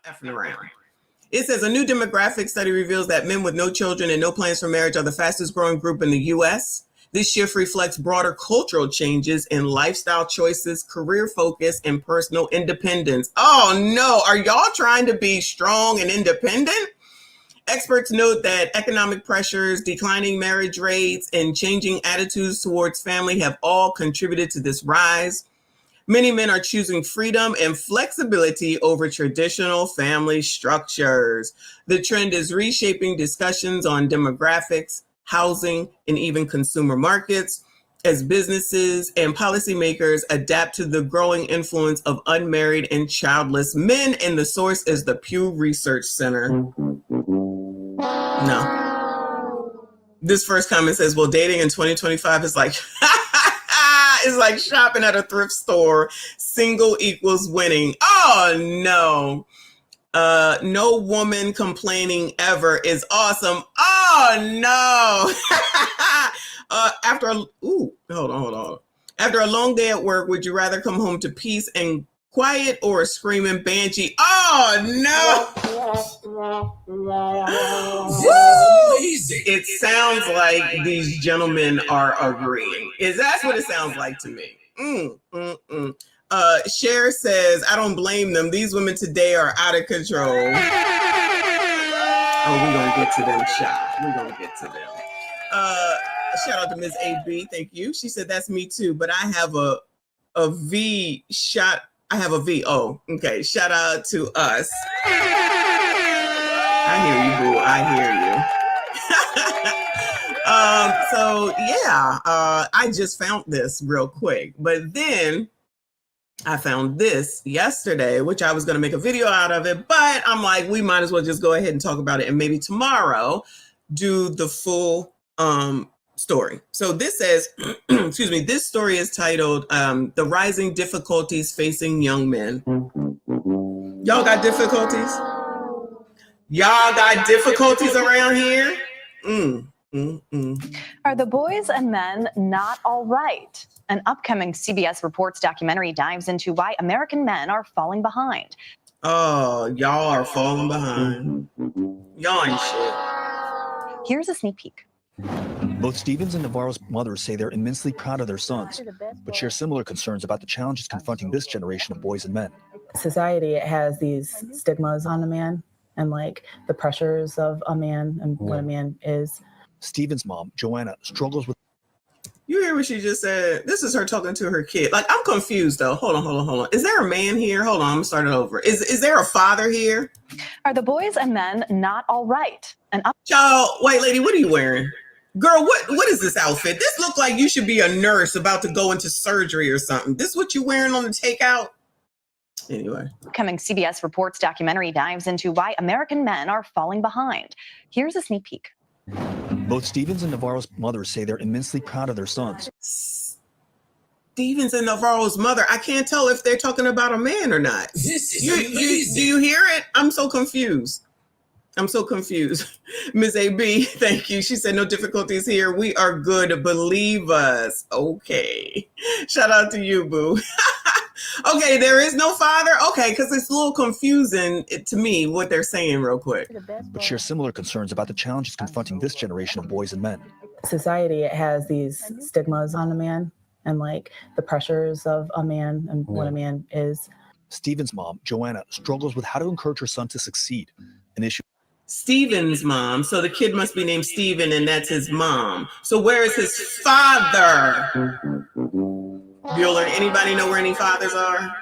effing around. It says a new demographic study reveals that men with no children and no plans for marriage are the fastest growing group in the U.S. This shift reflects broader cultural changes in lifestyle choices, career focus, and personal independence. Oh no, are y'all trying to be strong and independent? Experts note that economic pressures, declining marriage rates, and changing attitudes towards family have all contributed to this rise. Many men are choosing freedom and flexibility over traditional family structures. The trend is reshaping discussions on demographics, housing, and even consumer markets as businesses and policymakers adapt to the growing influence of unmarried and childless men. And the source is the Pew Research Center. No. This first comment says, well, dating in 2025 is like, it's like shopping at a thrift store. Single equals winning. Oh, no. No woman complaining ever is awesome. Oh, no. After a long day at work, would you rather come home to peace and quiet or a screaming banshee? Oh, no. It sounds like these gentlemen are agreeing. That's what it sounds like to me. Cher says, I don't blame them. These women today are out of control. Oh, we're going to get to them, child. We're going to get to them. Shout out to Ms. AB. Thank you. She said, that's me too, but I have a V shot. I have a V. Oh, okay. Shout out to us. I hear you, boo. I hear you. I just found this real quick, but then I found this yesterday, which I was going to make a video out of it, but I'm like, we might as well just go ahead and talk about it, and maybe tomorrow do the full story. So this says, excuse me, this story is titled The Rising Difficulties Facing Young Men. Y'all got difficulties? Y'all got difficulties around here? Are the boys and men not all right? An upcoming CBS Reports documentary dives into why American men are falling behind. Oh, y'all are falling behind. Y'all ain't shit. Here's a sneak peek. Both Stevens and Navarro's mothers say they're immensely proud of their sons, but share similar concerns about the challenges confronting this generation of boys and men. Society has these stigmas on a man and like the pressures of a man and what a man is. Stevens' mom, Joanna, struggles with. You hear what she just said? This is her talking to her kid. Like, I'm confused though. Hold on. Is there a man here? Hold on, I'm gonna start it over. Is there a father here? Are the boys and men not all right? Y'all, wait, lady, what are you wearing? Girl, what is this outfit? This look like you should be a nurse about to go into surgery or something. This what you wearing on the takeout? Anyway. Upcoming CBS Reports documentary dives into why American men are falling behind. Here's a sneak peek. Both Stevens and Navarro's mothers say they're immensely proud of their sons. Stevens and Navarro's mother, I can't tell if they're talking about a man or not. This is amazing. Do you hear it? I'm so confused. Ms. AB, thank you. She said, no difficulties here. We are good. Believe us. Okay. Shout out to you, boo. Okay, there is no father? Okay, because it's a little confusing to me what they're saying real quick. But share similar concerns about the challenges confronting this generation of boys and men. Society has these stigmas on a man and like the pressures of a man and what a man is. Stevens' mom, Joanna, struggles with how to encourage her son to succeed, an issue. Stephen's mom, so the kid must be named Stephen and that's his mom. So where is his father? Bueller, anybody know where any fathers are?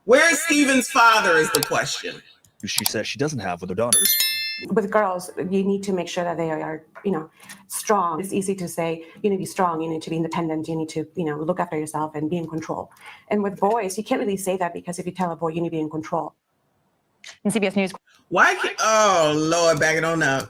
Where is Stephen's father is the question. She says she doesn't have with her daughters. With girls, you need to make sure that they are, strong. It's easy to say, you need to be strong, you need to be independent, you need to, look after yourself and be in control. And with boys, you can't really say that because if you tell a boy you need to be in control. In CBS News. Why can't, oh Lord, back it on up.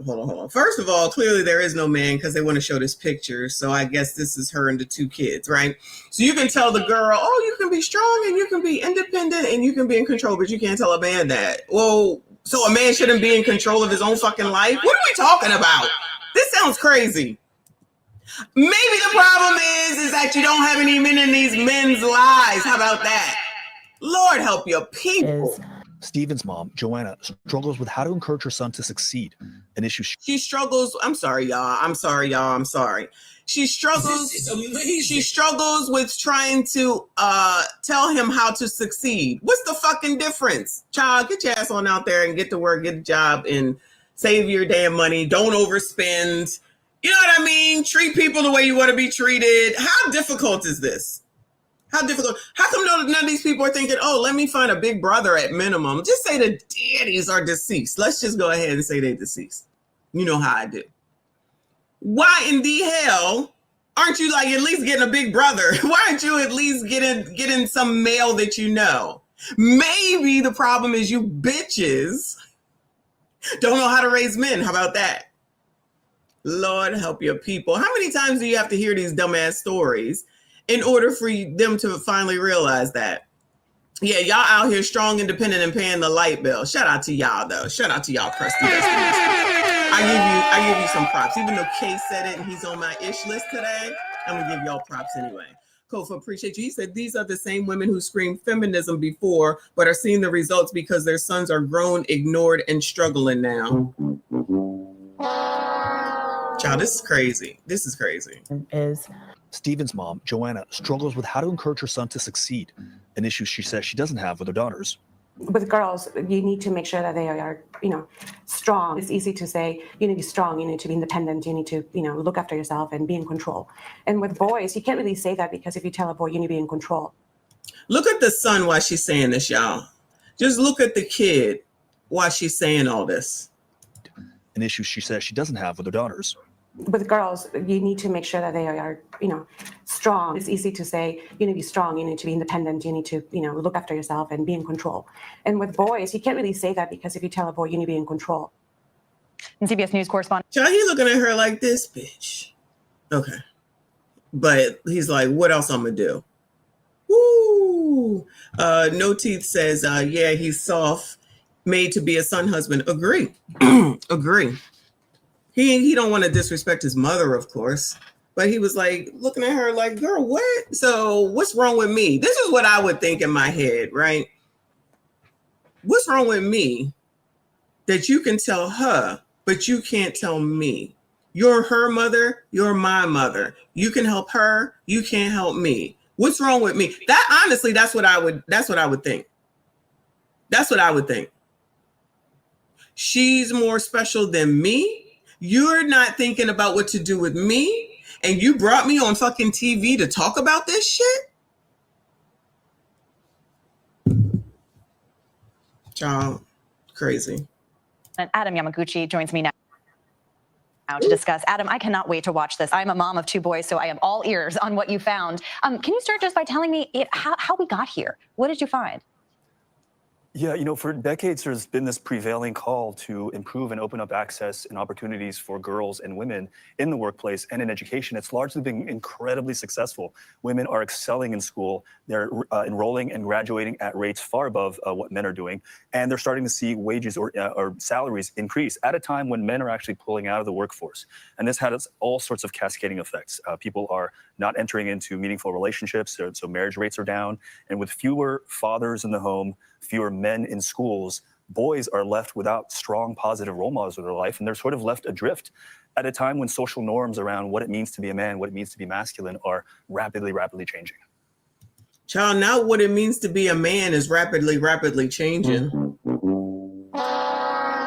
Hold on. First of all, clearly there is no man because they want to show this picture. So I guess this is her and the two kids, right? So you can tell the girl, oh, you can be strong and you can be independent and you can be in control, but you can't tell a man that. Well, so a man shouldn't be in control of his own fucking life? What are we talking about? This sounds crazy. Maybe the problem is that you don't have any men in these men's lives. How about that? Lord help your people. Stephen's mom, Joanna, struggles with how to encourage her son to succeed, an issue She struggles. I'm sorry, y'all. I'm sorry. She struggles. She struggles with trying to tell him how to succeed. What's the fucking difference? Child, get your ass on out there and get to work, get a job, and save your damn money. Don't overspend. You know what I mean? Treat people the way you want to be treated. How difficult is this? How difficult? How come none of these people are thinking, oh, let me find a big brother at minimum? Just say the daddies are deceased. Let's just go ahead and say they're deceased. You know how I do. Why in the hell aren't you like at least getting a big brother? Why aren't you at least getting some male that you know? Maybe the problem is you bitches don't know how to raise men. How about that? Lord help your people. How many times do you have to hear these dumbass stories in order for them to finally realize that? Yeah, y'all out here strong, independent, and paying the light bill. Shout out to y'all, though. Shout out to y'all, crusty. I give you some props. Even though Kay said it and he's on my ish list today, I'm gonna give y'all props anyway. Kofa, appreciate you. He said these are the same women who screamed feminism before, but are seeing the results because their sons are grown, ignored, and struggling now. Child, this is crazy. This is crazy. Stephen's mom, Joanna, struggles with how to encourage her son to succeed, an issue she says she doesn't have with her daughters. With girls, you need to make sure that they are, strong. It's easy to say, you need to be strong, you need to be independent, you need to, look after yourself and be in control. And with boys, you can't really say that because if you tell a boy you need to be in control. Look at the son while she's saying this, y'all. Just look at the kid while she's saying all this. An issue she says she doesn't have with her daughters. With girls, you need to make sure that they are, strong. It's easy to say, you need to be strong, you need to be independent, you need to, look after yourself and be in control. And with boys, you can't really say that because if you tell a boy you need to be in control. And CBS News correspondent. Child, he looking at her like this, bitch. Okay. But he's like, what else I'm going to do? Woo! No Teeth says, yeah, he's soft, made to be a son husband. Agree. Agree. He don't want to disrespect his mother, of course, but he was like looking at her like, girl, what? So what's wrong with me? This is what I would think in my head, right? What's wrong with me that you can tell her, but you can't tell me? You're her mother, you're my mother. You can help her, you can't help me. What's wrong with me? That honestly, that's what I would think. That's what I would think. She's more special than me. You're not thinking about what to do with me, and you brought me on fucking TV to talk about this shit? Child, crazy. And Adam Yamaguchi joins me now to discuss. Adam, I cannot wait to watch this. I'm a mom of 2 boys, so I am all ears on what you found. Can you start just by telling me how we got here? What did you find? Yeah, for decades, there's been this prevailing call to improve and open up access and opportunities for girls and women in the workplace and in education. It's largely been incredibly successful. Women are excelling in school. They're enrolling and graduating at rates far above what men are doing. And they're starting to see wages or salaries increase at a time when men are actually pulling out of the workforce. And this has all sorts of cascading effects. People are not entering into meaningful relationships, so marriage rates are down. And with fewer fathers in the home, fewer men in schools, boys are left without strong, positive role models of their life, and they're sort of left adrift at a time when social norms around what it means to be a man, what it means to be masculine are rapidly changing. Child, now what it means to be a man is rapidly changing.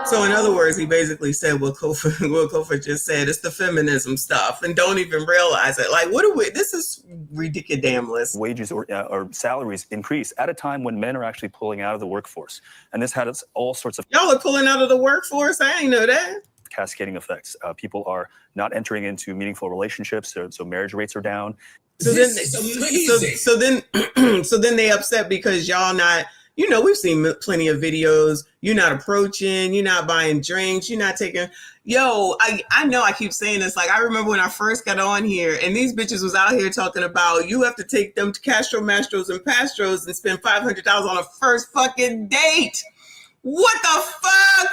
So in other words, he basically said what Kofa just said. It's the feminism stuff, and don't even realize it. Like, this is ridiculous. Wages or salaries increase at a time when men are actually pulling out of the workforce. And this has all sorts of... Y'all are pulling out of the workforce? I ain't know that. Cascading effects. People are not entering into meaningful relationships, so marriage rates are down. So then they upset because y'all not... we've seen plenty of videos. You're not approaching, you're not buying drinks, you're not taking, I know I keep saying this. Like, I remember when I first got on here and these bitches was out here talking about you have to take them to Castro Mastros and Pastros and spend $500 on a first fucking date. What the fuck?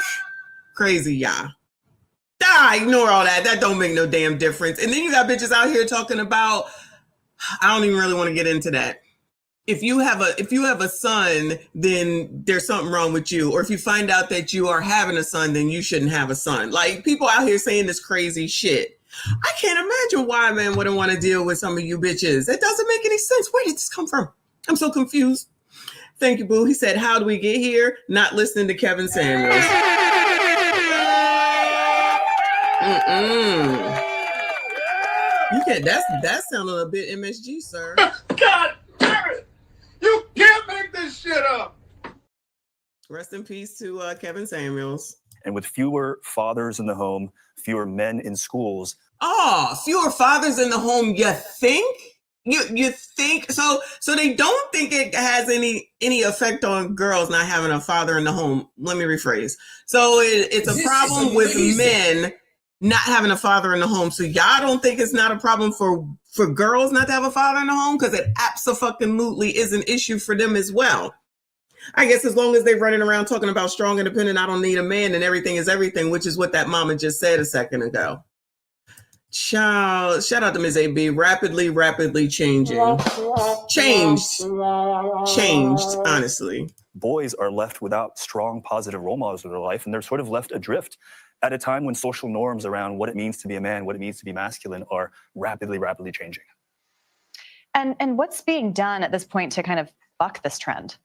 Crazy, y'all. Ignore all that. That don't make no damn difference. And then you got bitches out here talking about, I don't even really want to get into that. if you have a son, then there's something wrong with you. Or if you find out that you are having a son, then you shouldn't have a son. Like, people out here saying this crazy shit. I can't imagine why a man wouldn't want to deal with some of you bitches. That doesn't make any sense. Where did this come from? I'm so confused. Thank you, boo. He said, how do we get here? Not listening to Kevin Samuels. You can't, that sounded a bit MSG, sir. God damn it! You can't make this shit up. Rest in peace to Kevin Samuels. And with fewer fathers in the home, fewer men in schools. Oh, fewer fathers in the home, you think? You think so they don't think it has any effect on girls not having a father in the home. Let me rephrase. So it's a problem with men not having a father in the home. So y'all don't think it's not a problem for girls not to have a father in the home? Because it absolutely is an issue for them as well. I guess as long as they're running around talking about strong, independent, I don't need a man, and everything is everything, which is what that mama just said a second ago. Child, shout out to Ms. AB. Rapidly changing. Changed, honestly. Boys are left without strong, positive role models in their life, and they're sort of left adrift at a time when social norms around what it means to be a man, what it means to be masculine are rapidly changing. And what's being done at this point to kind of buck this trend?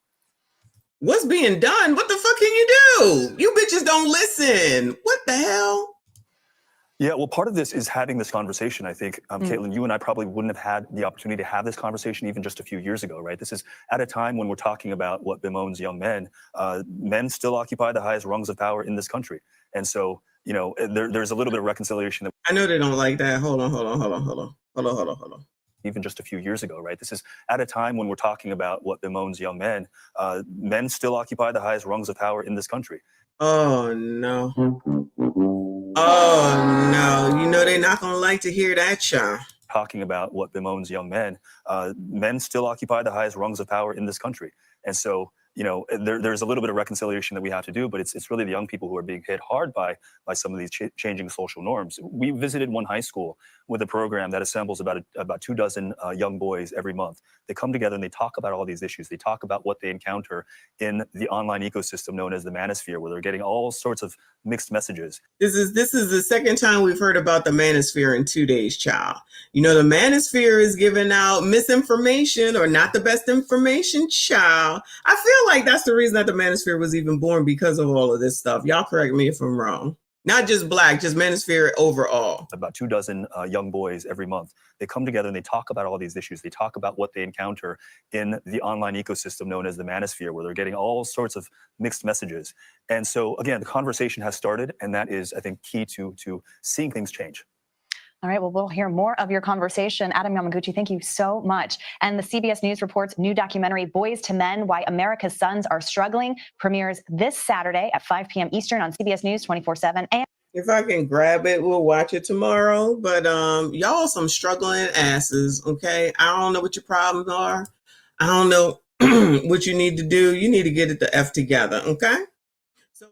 What's being done? What the fuck can you do? You bitches don't listen. What the hell? Yeah, well, part of this is having this conversation. I think, Caitlin, you and I probably wouldn't have had the opportunity to have this conversation even just a few years ago, right? This is at a time when we're talking about what bemoans young men. Men still occupy the highest rungs of power in this country. And so, you know, there's a little bit of reconciliation. I know they don't like that. Hold on. Even just a few years ago, right? This is at a time when we're talking about what bemoans young men. Men still occupy the highest rungs of power in this country. Oh, no. Oh, no. You know they're not going to like to hear that, child. Talking about what bemoans young men. Men still occupy the highest rungs of power in this country. And so, you know, there's a little bit of reconciliation that we have to do, but it's really the young people who are being hit hard by some of these changing social norms. We visited one high school with a program that assembles about 24 young boys every month. They come together and they talk about all these issues. They talk about what they encounter in the online ecosystem known as the manosphere, where they're getting all sorts of mixed messages. This is the second time we've heard about the manosphere in 2 days, child. You know, the manosphere is giving out misinformation or not the best information, child. I feel like that's the reason that the manosphere was even born, because of all of this stuff. Y'all correct me if I'm wrong. Not just black, just manosphere overall. About 24 young boys every month. They come together and they talk about all these issues. They talk about what they encounter in the online ecosystem known as the manosphere, where they're getting all sorts of mixed messages. And so, again, the conversation has started, and that is, I think, key to seeing things change. All right, well, we'll hear more of your conversation. Adam Yamaguchi, thank you so much. And the CBS News reports new documentary, Boys to Men, Why America's Sons Are Struggling, premieres this Saturday at 5 p.m. Eastern on CBS News 24/7. And if I can grab it, we'll watch it tomorrow. But y'all some struggling asses, okay? I don't know what your problems are. I don't know what you need to do. You need to get it the F together, okay? So